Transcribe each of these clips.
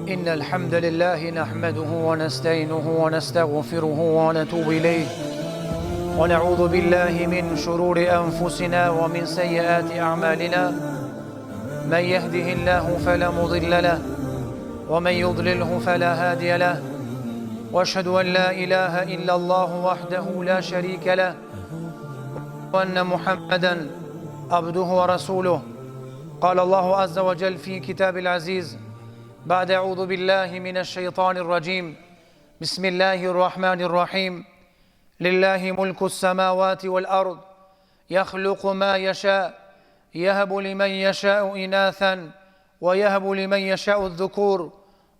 إن الحمد لله نحمده ونستعينه ونستغفره ونتوب إليه ونعوذ بالله من شرور أنفسنا ومن سيئات أعمالنا من يهده الله فلا مضل له ومن يضلله فلا هادي له وأشهد أن لا إله إلا الله وحده لا شريك له وأن محمدا عبده ورسوله قال الله عز وجل في كتاب العزيز بعد أعوذ بالله من الشيطان الرجيم بسم الله الرحمن الرحيم لله ملك السماوات والأرض يخلق ما يشاء يهب لمن يشاء إناثا ويهب لمن يشاء الذكور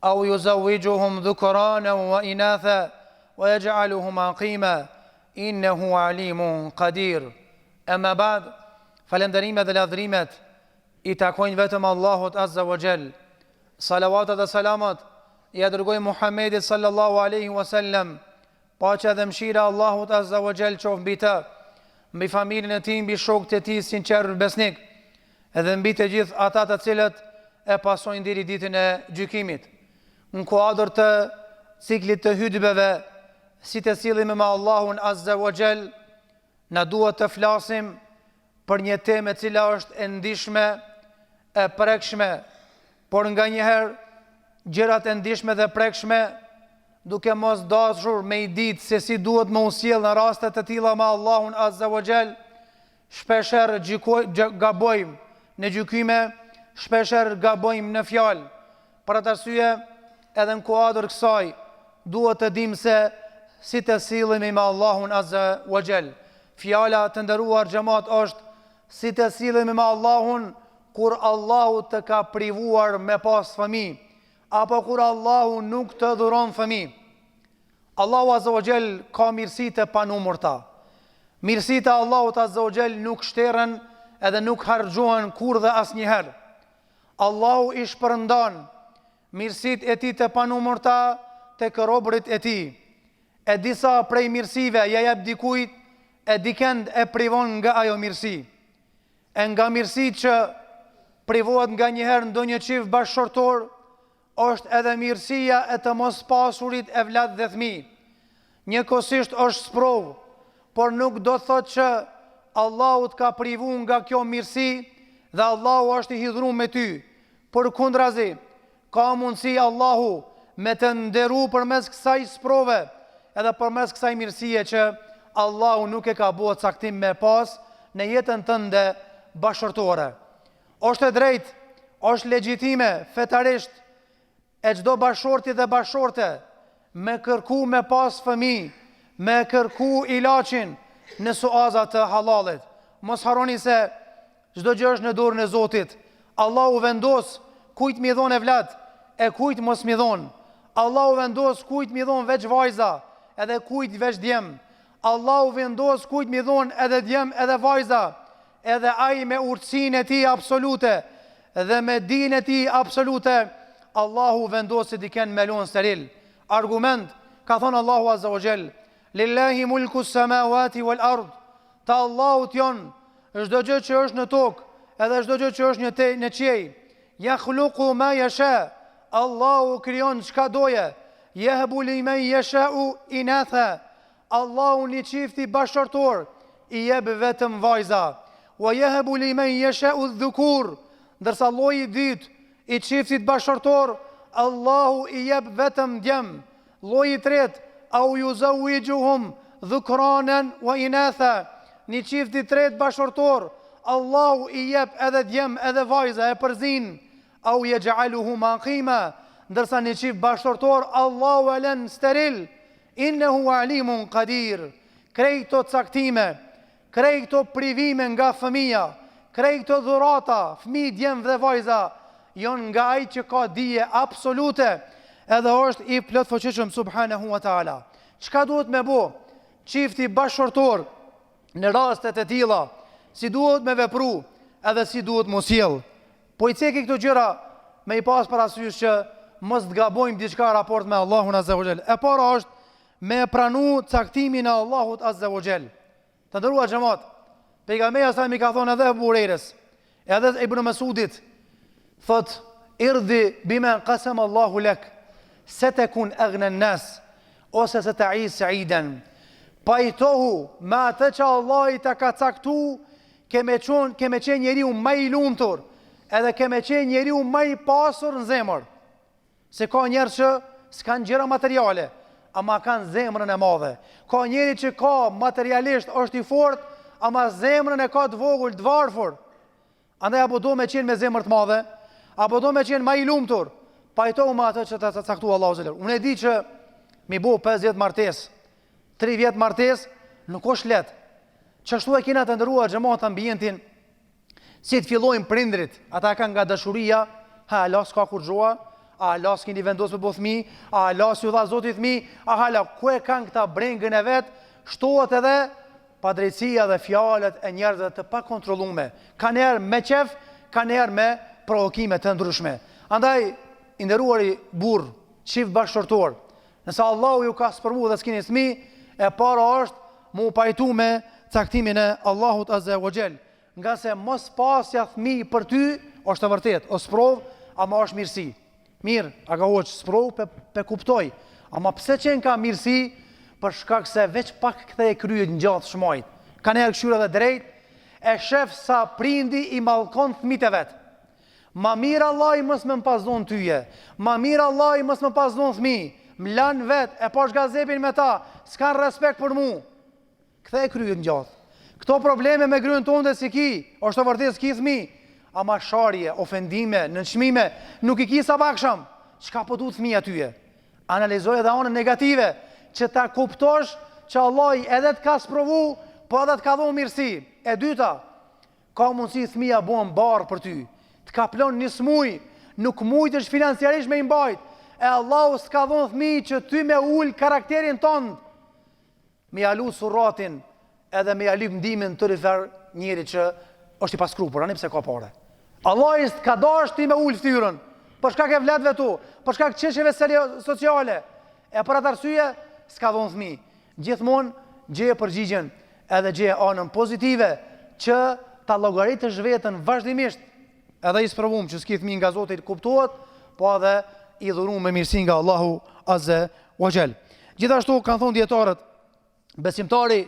أو يزوجهم ذكرانا وإناثا ويجعلهم عقيما إنه عليم قدير أما بعد falenderimet dhe ladhrimet I takojnë vetëm Allahut Azza wa Jall. Salavatat dhe salamat I dërgoj Muhammedit sallallahu alaihi wasallam, paqja dhe mëshira Allahut Azza wa Jall qoftë mbi të, mbi familjen e tij, mbi shokët e tij sinqer besnik, edhe mbi të gjithë ata të cilët e pasojnë deri ditën e gjykimit. Në kuadër të ciklit të hutbeve, si të sillemi me Allahun Azza wa Jall, na duhet të flasim për një temë e cila është e ndihshme, e prekshme, por nga njëherë gjërat e ndihshme dhe prekshme, duke mos dashur me I ditë se si duhet me u sjell në raste të tilla me Allahun Azza wa Jall, shpeshherë gabojmë në gjykime, shpeshherë gabojmë në fjalë. Për atë arsye, edhe në kuadër kësaj, duhet të dimë se si të sillemi me Allahun Azza wa Jall. Fjala të nderuar xhamat është si të sillemi me Allahun kur Allahu të ka privuar me pas fëmijë, apo kur Allahu nuk të dhuron fëmijë. Allahu Azza wa Jall ka mirësi të panumërta. Mirësitë e Allahut Azza wa Jall nuk shterren edhe nuk harxhohen kur dhe asnjëherë. Allahu I shpërndan mirësitë e tij të panumërta tek robërit e tij. E disa prej mirësive ja jep dikujt, e dikend e privon nga ajo mirësi. E nga mirësitë që privohet nga njëherë ndonjë çift bashkëshortor, është edhe mirësia e të mos pasurit e vlat dhe fëmijë. Njëkohësisht është sprovë, por nuk do thotë që Allahu të ka privu nga kjo mirësi dhe Allahu është I hidhur me ty. Përkundrazi, ka mundësi Allahu me të nderu përmes kësaj sprove, edhe përmes kësaj mirësie që Allahu nuk e ka bërë caktim me pas në jetën tënde bashkëshortore. Është e drejtë, është legjitime fetarisht e çdo bashkëshorti dhe bashkëshorte me kërku me pas fëmijë, me kërku ilaçin në suaza të halalit. Mos harroni se çdo gjë është në dorën e Zotit. Allahu vendos kujt mi dhon evlat e kujt mos mi dhon. Allahu vendos kujt mi dhon veç vajza edhe kujt veç djem. Allahu vendos kujt mi dhon edhe djem edhe vajza, edhe ai me urtësinë e tij absolute dhe me dinë e tij absolute, Allahu vendosi dikën me lon steril. Argument, ka thonë Allahu Azza wa Jall, lillahi mulku samawati wal ard. Ta Allahut jon çdo gjë që është në tokë, edhe çdo gjë që është në qiell. Yakhluqu ma yasha. Allahu krijon çka doje. Yahbu liman yasha'u inatha. Allahu një çifti bashkëshortor I jep vetëm vajza. Wa yahbu liman yasha'u dhukur. Ndërsa lloji I dytë I çiftit bashkëshortor, Allahu I jep vetëm djem. Lloji I tretë, au yuzawwijuhum dhukranan wa inatha. Një çift I tretë bashkëshortor, Allahu I jep edhe djem edhe vajza, e përzin. Au yaj'aluhum aqima. Ndërsa një çift bashkëshortor, Allahu e lën steril. Innehu alimun qadir. Krejto caktime, krejto privime nga fëmija, krejto dhurata, fëmijë, djem dhe vajza, jon nga ai që ka dije absolute, edhe është I plot fuqishëm subhanahu wa taala. Çka duhet me bo çifti bashkëshortor në rastet e tilla, si duhet me vepru, edhe si duhet mos sjell. Po I ceki këto gjëra me I pas parasysh që mos të gabojmë diçka raport me Allahun Azza wa Jall. E para është me pranu caktimin e Allahut Azza wa Jall. Të nderuar xhamat, pejgamberi sa mi ka thonë edhe Abu Hurajres, edhe Ibn Mesudit, thot Irdhi bima qasama Allahu lak, se të kun aghna nas, ose se të i sa'iden. Pajtohu me atë që Allah i të ka caktu, keme qenë njeriu më i lumtur, edhe keme qenë njeriu më i pasur në zemër. Se ka njerë që s'kan gjëra materiale, ama kanë zemrën e madhe. Ka njeri që ka materialisht është i fort, ama zemrën e ka të vogël, të varfër. Andaj apo do me qenë me zemrë të madhe, apo do me qenë më i lumtur, pajtohu me atë që të caktu Allahu xhelal. Unë e di që mi bo 5 vjet martesë, 3 vjet martesë, nuk është lehtë. Çashtu e kena të ndëruar xhamat ambientin, si të fillojnë prindrit, ata kanë nga dashuria, hala s'ka kur xhoa, a hala s'keni vendos për bo fëmi, a hala s'ju dha Zoti fëmi, a hala ku e kanë këta brengën e vet, shtohet edhe padrejtësia dhe fjalët e njerëzve të pakontrollueshme. Kanë herë me qef, kanë herë me provokime të ndryshme. Andaj, i nderuari burr, çift bashkëshortor, nëse Allahu ju ka sprovu dhe s'keni fëmi, e para është mu pajtu me caktimin e Allahut Azza wa Jall. Nga se mos pasja fëmi për ty është e vërtet, o sprov, ama është mirësi. Mirë, a ka hoqë sprov, pe kuptoj. Ama pse qenë ka mirësi, për shkak se veç pak këthe e kryet në gjatë shmajt. Ka njerë këshyra dhe drejt, e shef sa prindi i malkon fëmit e vetë. Ma mirë Allah i mës me më pasdon tyje, ma mirë Allah i mës me pasdon fëmi, më lanë vetë, e pash gazepin me ta, s'kan respekt për mu. Këthe e kryet në gjatë. Këto probleme me gryën tonë dhe si ki, është të vërtet s'ki fëmi, ama sharje, ofendime, nënçmime, nuk i ki sa baksham, qka po du të fëmi atyje? Analizoj edhe anën negative, që ta kuptosh që Allah edhe të ka sprovu, po edhe të ka dhonë mirësi. E dyta, ka mundësi fëmija buen barë për ty, të ka plon një smuj, nuk mujt është financiarisht me imbajt, e Allah s'ka dhonë fëmi që ty me ullë karakterin tonë, me jalu suratin, edhe me jalu ndimin të rifer njëri që është i paskrupur, ani pse ka pare. Allah i s'ka dash ti me ullë ftyrën, për shkak e vletve tu, për shkak çështjeve sociale, e për atë arsye, s'ka dhonë fëmi. Gjithmonë gjeje përgjigjen edhe gjeje anën pozitive që ta llogaritësh veten vazhdimisht, edhe i sprovum që s'ki fëmi nga Zoti kuptohet, po edhe i dhurum me mirësi nga Allahu Azza wa Jall. Gjithashtu kanë thonë dietarët, besimtari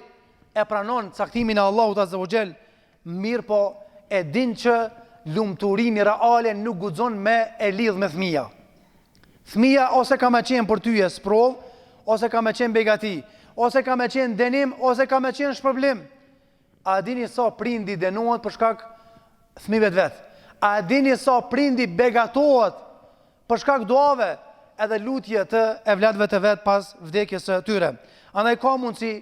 e pranon caktimin e Allahut Azza wa Jall, mirë po e din që lumturimi reale nuk guxon me e lidh me fëmia. Fëmia ose ka me qenë për tyje sprov, ose ka me qenë begati, ose ka me qenë denim, ose ka me qenë shpërblim. A dini sa prindi denohet për shkak fëmijëve të vet? A dini sa prindi begatohet për shkak duave edhe lutje të evlatëve të vet pas vdekjes së tyre? Andaj ka mundësi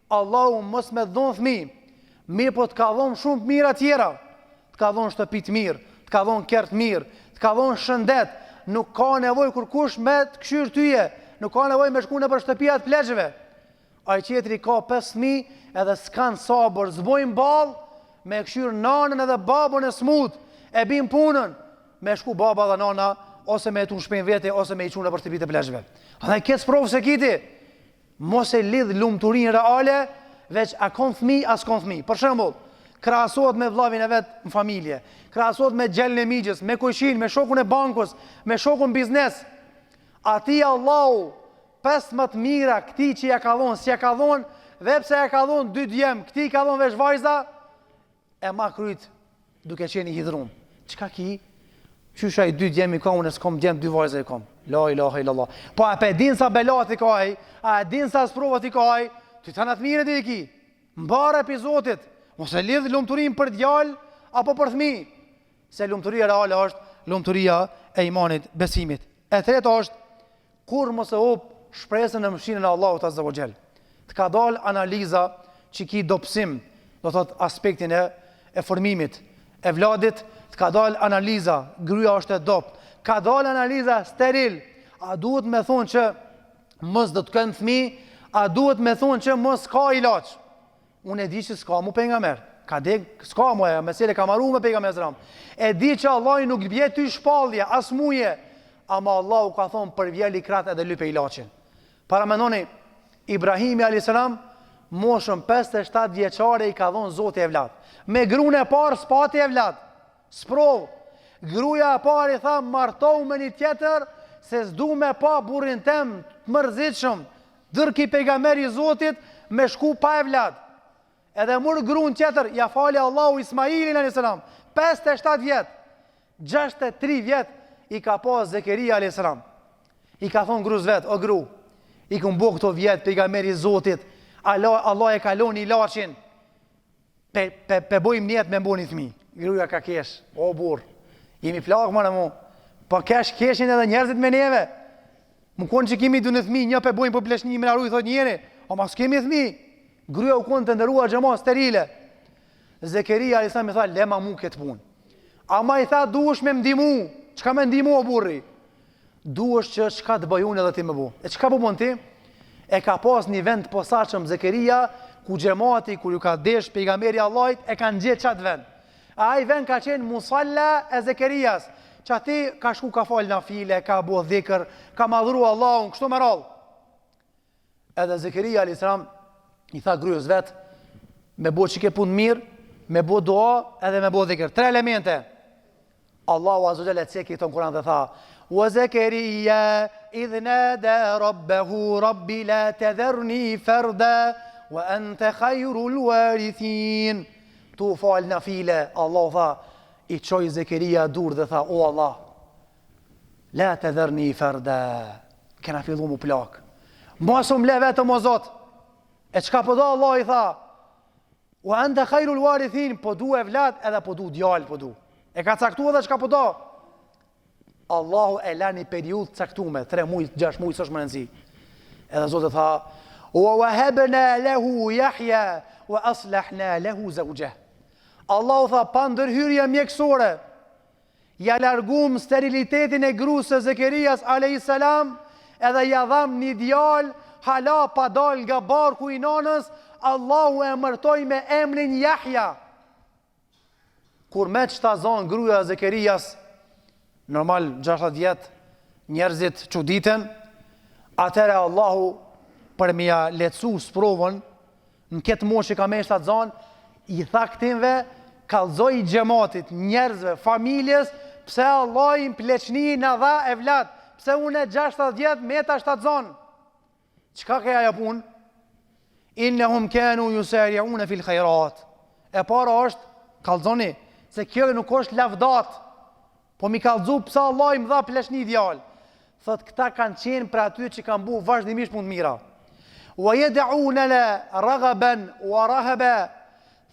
Allahu mos me dhon fëmijë, mirë po të ka dhon shumë mira tjera, të ka dhon shtëpi të mirë, të ka dhon kerr të mirë, të ka dhon shëndet, nuk ka nevojë kurkush me të këshyr tyje, nuk ka nevojë me shku nëpër shtëpia të pleqhëve. Ai qetri ka 5 fëmijë edhe s'kan sabër, zbojnë ball me këshyr nanën edhe babën e smut, e bin punën me shku baba dhe nana ose me tu shpen vete ose me i çunë nëpër shtëpitë të pleqhëve. Andaj kes provë se kiti, mos e lidh lumturinë reale, veç a kon fëmijë as kon fëmijë. Për shembull, krahasohet me vllavin e vet në familje, krahasohet me gjelën e migjës, me kujshin, me shokun e bankës, me shokun biznes. Ati Allahu 5 më të mira këti që ja ka dhonë, si ja ka dhonë, dhe pse ja ka dhonë 2 djemë, këti ka dhonë veç vajza, e ma kryt duke qenë i hidhrum. Qka ki? Qysha i 2 djemë i ka, unë e s'kom djemë 2 vajza i kom. La ilaha illallah. Po a pe din sa belat i ka a din sa sprovat i ka ty të natë mire dhe i ki. Mbara epizotit, mos e lidh lumëturin për djallë, apo për thmi. Se lumëturia reale është lumëturia e imanit, besimit. E treta është, kur mos e up shpresën në mëshirën e Allahut Azza wa Jall. Të ka dal analiza që ki dopsim, do thot aspektin e formimit e vladit, të ka dal analiza, gryja është e dopt, ka dal analiza steril, a duhet me thonë që mos do të kenë fëmijë, a duhet me thonë që mos ka ilaç. Unë e di që s'ka mu pejgamber, ka deg, s'ka mu e mesele ka marru me pejgamber zram. E di që Allah nuk bje ty shpallje, as muje, ama Allahu ka thonë për vjeli krat edhe lype ilaçin. Para menoni, Ibrahimi a.s. moshën 57 vjeçare i ka thonë Zoti e vlad. Me grune parë s'pati e vlad, sprov. Gruaja e parë i tha, martohu me një tjetër, se s'du me pa burrin tem të mërzitshëm, dërki pejgamberi i Zotit, me shku pa evlad. Edhe mur gruan tjetër, ja fali Allahu Ismailin a.s. 57 vjet, 63 vjet i ka pas Zekeria a.s. I ka thonë gruz vet, o gru, i këm bo këto vjet pejgamberi i Zotit, Allah e kalon i lachin, pe bojmë njetë me mbo një thmi. Gruja ka kesh, o burr, jemi plak më në mu, po keshin edhe njerëzit me neve. Më konë që kemi du në thmi, një pe bojmë për pleshni me naru i thot njeri, o ma s'kemi thmi. Gruja u konë të ndërua gjema sterile. Zekeria a.s. mi tha, lema mu këtë pun. Ama i tha, duesh me mdimu, qka me ndimu o burri? Duesh që qka të bëjun edhe ti me bu. E qka përbën ti? E ka pas një vend posaçëm Zekeria, ku gjemati, ku ju ka desh pejgamberi Allahit, e kanë gjetë qatë vend. A i vend ka qenë musalla e Zekerias, që ati ka shku ka falë na file, ka bo dhikër, ka madhuru Allahun, kështu me radhë. Edhe Zekeria a.s. i tha grujës vetë, me bo që ke punë mirë, me bo doa, edhe me bo dhikër. 3 elemente. Allahu azza e ceki të në Kur'an dhe tha, wa Zekeria idh nada rabbahu rabbi la tadharni farda wa anta khayrul warithin. Tu fal na file, Allah tha, i qoj Zekeria dur dhe tha, o Allah, la tadharni farda, kena fillu mu plak, mosum le vetëm o Zot. E qka po do Allah i tha, wa anta khayrul warithin, po du e vlat edhe po du djal po du. E ka caktu edhe qka po do. Allahu e la një periud caktume, 3 muj, 6 muj, së shmërënësi. Edhe Zotë tha, wa wahabna lahu Yahya, wa aslahna lahu zawjah. Allahu tha, pa ndërhyrje mjekësore, ja largum sterilitetin e grusë Zekerias a.s. edhe ja dham një djal, hala pa dal nga barku i nanës, Allahu e mërtoj me emrin Yahya. Kur me që ta zonë gruja Zekerias, normal 60 vjet, njerëzit çuditen, atëre Allahu për mja lecu sprovën, në këtë moshë ka me shtë atë zonë, i tha këtimve, kalzoj gjematit, njerëzve, familjes, pse Allah i mpleçni në dha e vlat, pse une 60 vjet me ta shtë atë zonë. Qka ka ja pun? Innehum kanu yusari'una fil khairat. E para është, kalzoni, se kjo nuk është lavdat, po mi kalzu pësa Allah i më dha pleshni djallë. Thot, këta kanë qenë për aty që kanë bu vazhdimisht punë mira. Wa yad'unana raghaban wa rahaba.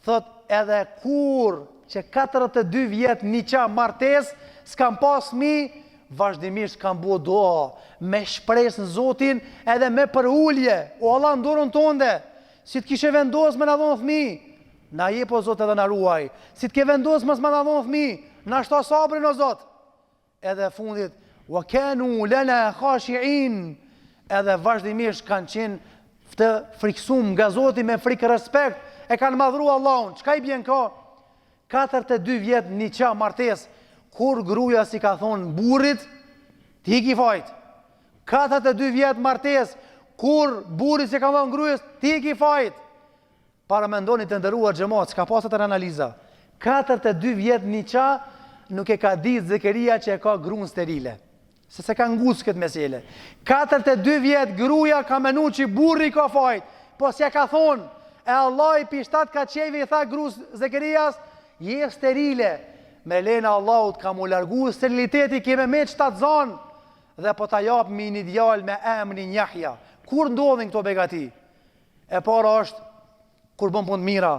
Thot, edhe kur që 42 vjet një qa martes, s'kan pas mi, vazhdimisht kanë bu doa, me shpresë në Zotin, edhe me për ullje. O Allah, ndorën tonde, si të kishe vendos me në dhonë thmi, na je po Zot edhe na ruaj. Si të ke vendos mës me në dhonë thmi, na shto sabrin o Zot. Edhe fundit, wa kanu lana khashi'in, edhe vazhdimisht kanë qenë të friksum nga Zoti me frikë respekt, e kanë madhru Allahun. Qka i bjen ka? 42 vjet një qa martes, kur gruja si ka thonë burrit, ti ki fajt. 42 vjet martes, kur burrit si ka thonë grujës, ti ki fajt. Para me ndoni të ndëruar xhamat, s'ka pasat e analiza. 42 vjet një qa, nuk e ka ditë Zekeria që e ka grunë sterile. Se ka ngusë këtë mesele. 42 vjet gruja ka menu që burri ka fajt, po s'ja ka thonë, e Allah i pishtat ka qevi i tha grusë Zekerias, je sterile. Me lena Allahut ka mu largu steriliteti, keme me që ta të zonë, dhe po ta japë mi një djallë me emrin Yahya. Kur ndodhin këto begati? E para është, kur bën punë mira,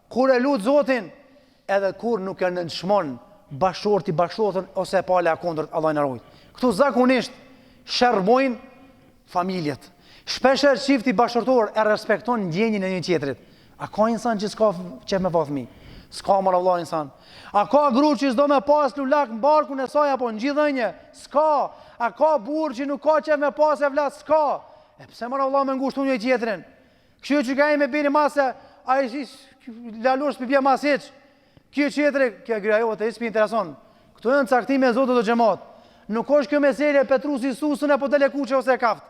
kur e lutë Zotin, edhe kur nuk e nënshmon bashorti bashortën ose e pale a kondrët, Allah në rojtë. Këtu zakonisht shërbojnë familjet. Shpesher qifti bashortor e respekton ndjenjën e një tjetrit. A ka insan që s'ka qef me pa fëmi? S'ka mërë Allah insan. A ka gru që s'do me pas lullak në barkun e saj apo në gjithënje? S'ka. A ka burë që nuk ka qef me pas e vlat? S'ka. E pse mërë Allah me ngushtu një tjetrin? Kështu që ka i me bini masë, a i si lalush për bje masë heq. Kjo tjetri, kjo grajo të isë për intereson. Këtu e në caktime e Zotit të xhamat. Nuk është kjo meselje Petrus Isusën e po të lekuqe ose e kaft.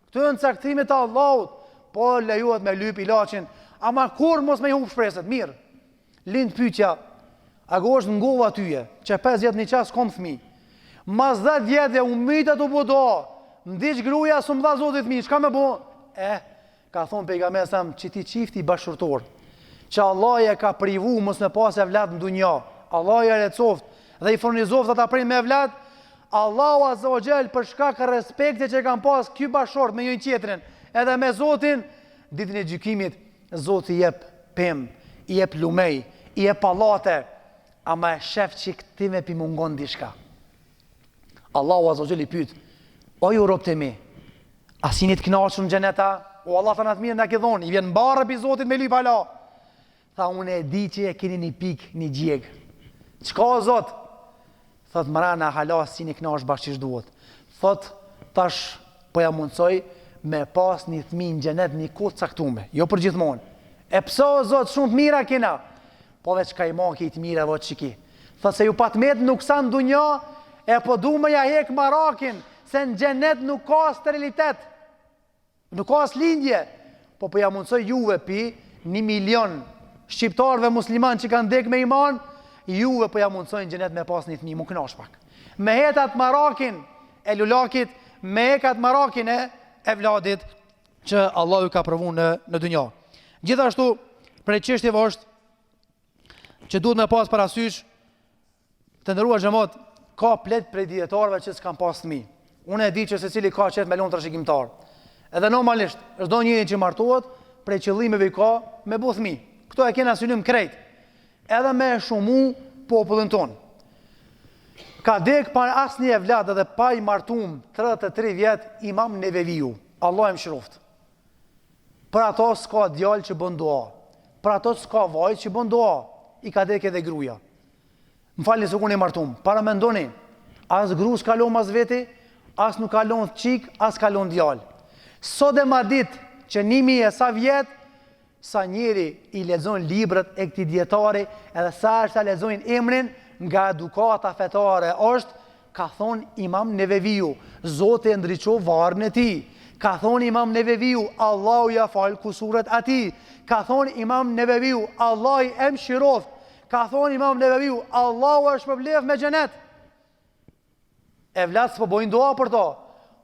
Këtu e në caktime të Allahut, po lejuat me lyp ilaqin, ama kur mos me humb shpresët, mirë. Lind pyetja, Ago është ngova tyje, që 5 vjetë një qasë kom fëmi. Mas 10 vjetë dhe umita të bu doa, mdiq gruja së më dha Zotit fëmi, çka me bu? Ka thonë pejgamberi sa që ti qifti bashkërtor, që Allah e ka privu mos me pas evlat në dunja, Allah e lecoft dhe i furnizoft ata prej me evlat, Allahu Azza wa Jall për shkak të respektit që kanë pas ky bashkëshort me njërin tjetrin, edhe me Zotin, ditën e gjykimit, Zoti jep pemë, i jep lumej, i jep pallate, ama e shef që këti me pi mungon dishka. Allahu Azza wa Jall i pyet, o ju robët e mi, a sinit kënaqur në xheneta? O Allah të natë mirë në këtë dhonë, i vjen mbarë për Zotit me lyp hala. Tha, unë e di që e keni një pik, një gjegë. Qka o Zot? Thot, mrana hala si një knash bashkësh duhet. Thot, tash po ja mundsoj me pas një thmi në xhenet një kohë caktume, jo për gjithmonë. E pse o Zot, shumë të mira kena? Po veç ka i maki i të mira vot çiki. Thot, se ju patmet nuk sa në dunja, e po du me ja hek marakin, se në xhenet nuk ka sterilitet. Nuk ka as lindje, po ja mundsoj juve pi 1 milion shqiptarëve musliman që kanë dek me iman, juve po ja mundsojnë xhenet me pas një fëmijë, mu knash pak. Me hetat marakin e lulakit, me hekat marakin e vladit që Allah ju ka provu në dunja. Gjithashtu, prej çështjeve është që duhet me pas parasysh të ndëruar xhamat, ka plet prej dietarëve që s'kan pas fëmijë. Unë e di që secili ka qenë me lon trashëgimtar. Edhe normalisht, çdo njeri që martohet, prej qëllimeve ka me bu fëmijë. Kto e kena synim krejt. Edhe me shumu popullin ton. Ka dek pa asnjë evlad edhe pa i martum 33 vjet Imam Neveviu. Allah e mëshiroft. Për ato s'ka djalë që bën dua. Për ato s'ka vajzë që bën dua. I ka dek edhe gruaja. M'falni se unë e martum. Para mendoni, as gru s'kalon mas veti, as nuk kalon çik, as kalon djalë. Sot e ma dit që 1000 e sa vjet, sa njeri i lexon librat e këtij dietari, edhe sa është ta lexojnë emrin nga edukata fetare, është, ka thonë Imam Neveviu, Zoti e ndriço varrin e tij. Ka thonë Imam Neveviu, Allahu ja fal kusuret atij. Ka thonë Imam Neveviu, Allah i mëshiroft. Ka thonë Imam Neveviu, Allahu është përblef me xhenet. Evlat s'po bojnë dua për to.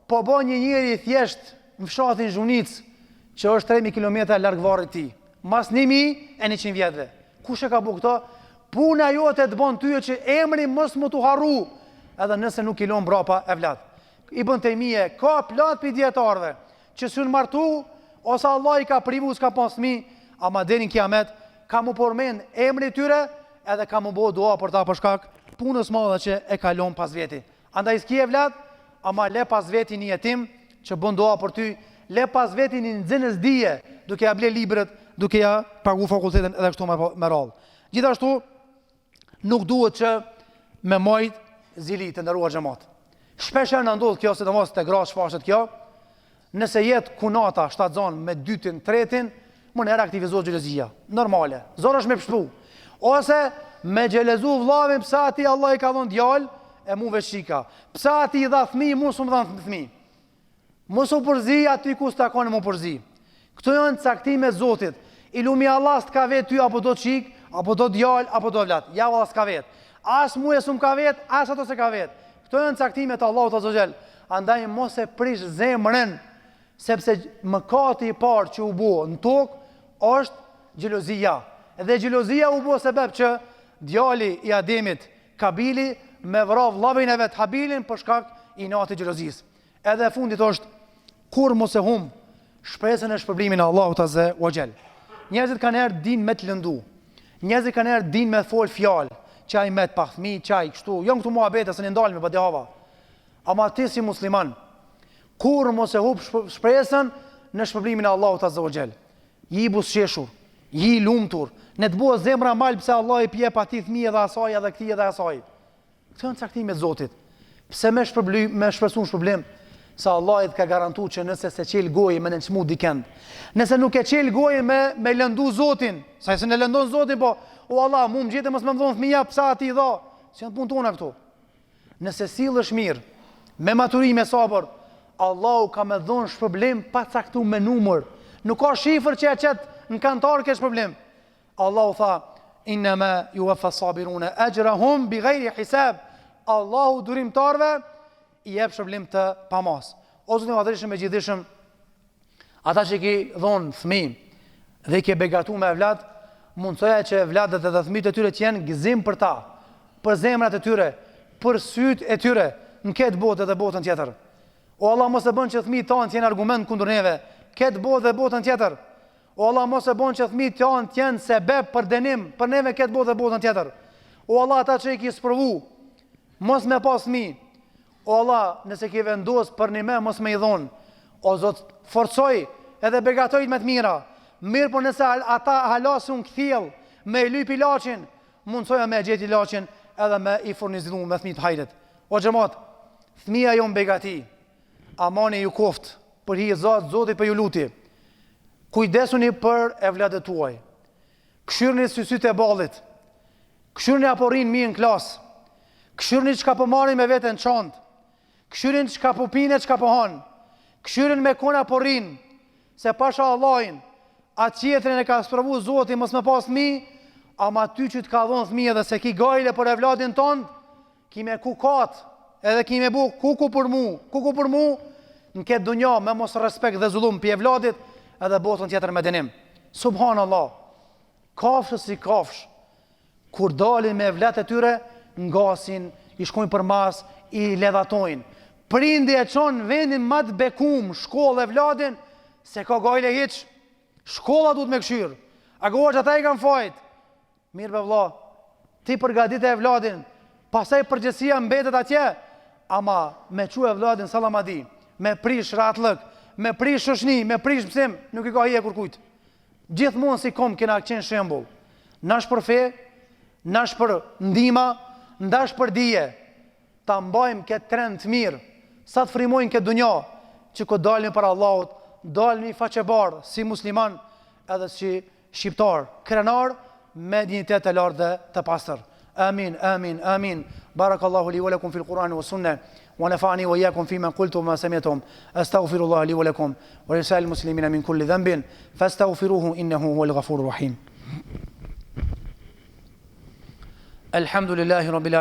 Po bën një njeri thjesht në fshatin Zhunic, që është 3000 km larg varrit ti, mas 1100 vjetëve. Kush e ka bu këto? Puna jote të bën tyje që emri mos më të harru, edhe nëse nuk i lon brapa evlat. I bën Tejmije, ka plot për dietarëve që s'u martu, ose Allah i ka privu s'ka pas fëmijë, ama deri në kiamet ka mu përmend emri tyre, edhe ka mu bo dua për ta për shkak punës madhe që e kalon pas veti. Andaj s'ki evlat, ama le pas veti një jetim që bën dua për ty, le pas veti një nxënës dije, duke ja ble libret, duke ja pagu fakultetin edhe kështu me radhë. Gjithashtu, nuk duhet që me majt zili të ndëruar xhamat. Shpesh në ndodh kjo, sidomos te gra shfaqet kjo, nëse jetë kunata shtatzon me 2-tin, 3-tin, më nëherë aktivizohet xhelozia. Normale, zonë është me pështru. Ose me xhelozu vllavin, pse ati Allah i ka dhënë djalë, e mu veshika. Pse ati i dha fëmijë, mu s'u dhan fëmijë. Mos u përzi aty ku s'ta kanë më përzi. Këto janë caktime e Zotit. I lumi Allah s'ka vet ty apo do çik, apo do djalë, apo do vlat. Ja valla s'ka vet. As mua s'um ka vet, as ato s'ka vet. Këto janë caktime të Allahut Azza wa Jall. Andaj mos e prish zemrën, sepse mëkati i parë që u bë në tokë është xhelozia. Dhe xhelozia u bë sebeb që djali i Ademit, Kabili, me vrau vllabin e vet Habilin për shkak i inatit xhelozisë. Edhe fundit është kur mos e hum shpresën e shpërblimin e Allahut Azza wa Jall. Njerëzit kanë herë din me të lëndu. Njerëzit kanë herë din me fol fjalë, çaj me të pa fëmijë, çaj kështu. Jo këtu muhabete se ne ndalemi me badjava. Ama ti si musliman, kur mos e hub shpresën në shpërblimin e Allahut Azza wa Jall. Ji buzëqeshur, ji lumtur, ne të bëhet zemra mal pse Allah i jep atij fëmijë edhe asaj edhe këtij edhe asaj. Këto janë caktime të Zotit. Pse me shpresun shpërblim? Sa Allah i ka garantu që nëse se qel gojë me nënçmu dikend, nëse nuk e qel gojë me lëndu Zotin, sa se në lëndon Zotin, po, o Allah, mu më gjithë mos më mdhonë fëmija, pësa ati i dha, si janë punë tona këto. Nëse sillesh mirë, me maturim e sabër, Allahu ka me dhonë shpërblim pa caktu me numër. Nuk ka shifër që e qëtë në kantar kesh problem. Allahu tha, Innama yuwaffa sabiruna ajrahum bighayri hisab. Allahu durimtarve i jep shpërblim të pamas. O Zotin Madhërisht me gjithëshëm, ata që ki dhonë fëmijë dhe i ke begatu me evlad, mundsoja që evladët dhe fëmijët e tyre të jenë gëzim për ta, për zemrat e tyre, për syt e tyre, në këtë botë dhe botën tjetër. O Allah, mos e bën që fëmijët tanë të jenë argument kundër neve, këtë botë dhe botën tjetër. O Allah, mos e bën që fëmijët tanë të jenë sebeb për dënim për neve këtë botë dhe botën tjetër. O Allah, ata që i ki sprovu, mos me pas fëmijë. O Allah, nëse ki vendos për një me, mos me i dhonë. O Zot, forcoj edhe begatojt me të mira. Mirë, por nëse ata halasun këthjel, me i lyp ilaçin, mundsoja me gjeti ilaçin edhe me i furnizilu me fëmijët hajdet. O xhamat, fëmija jo më begati, amani ju koft, për hi Zoti për ju luti. Kujdesuni për evladet tuaj. Këshyrni sysyt e ballit. Këshyrni apo rrinë mi në klasë. Këshyrni çka po marrin me veten çantë. Këshyrin çka po pinë, çka po hanë. Këshyrin me kona po rrinë. Se pasha Allahin, atë qetrin e ka sprovu Zoti mos me pas fëmijë, ama ty që të ka dhonë fëmijë dhe se ki gajle për evladin tonë, ki me kukat, edhe ki me bu kuku për mu, në këtë dunja me mos respekt dhe zullum për evladit, edhe botën tjetër me dënim. Subhanallah, kafshës si kafsh, kur dalin me evlat e tyre, ngasin, i shkojnë për mas, i ledhatojnë. Prindi e qonë vendin më të bekum, shkollë e vladin, se ka gajle hiq, shkolla duhet me këshyrë. A gohë që ata i kanë fajt. Mirë be vlla, ti përgatit e vladin, pasaj përgjësia mbetet atje, ama me qu e vladin salamadi, me prish ratlëk, me prish shoshni, me prish mësim, nuk i ka hije kur kujt. Gjithmonë si kom kena qenë shembull. Nash për fe, nash për ndima, ndash për dije, ta mbajmë këtë trend të mirë, sa të frimojnë këtë dunja, që ko dalin për Allahut, dalin i faqebardh, si musliman, edhe si shqiptar, krenar, me dignitet të lartë dhe të pastër. Amin, amin, amin. Barakallahu li wa lakum fil Qur'ani wa sunnah, wa nafa'ani wa iyyakum fima qultum wa sami'tum. Astaghfirullah li wa lakum wa lisa'il muslimina min kulli dhanbin, fastaghfiruhu innahu huwal ghafurur rahim. Alhamdulillahi rabbil alamin.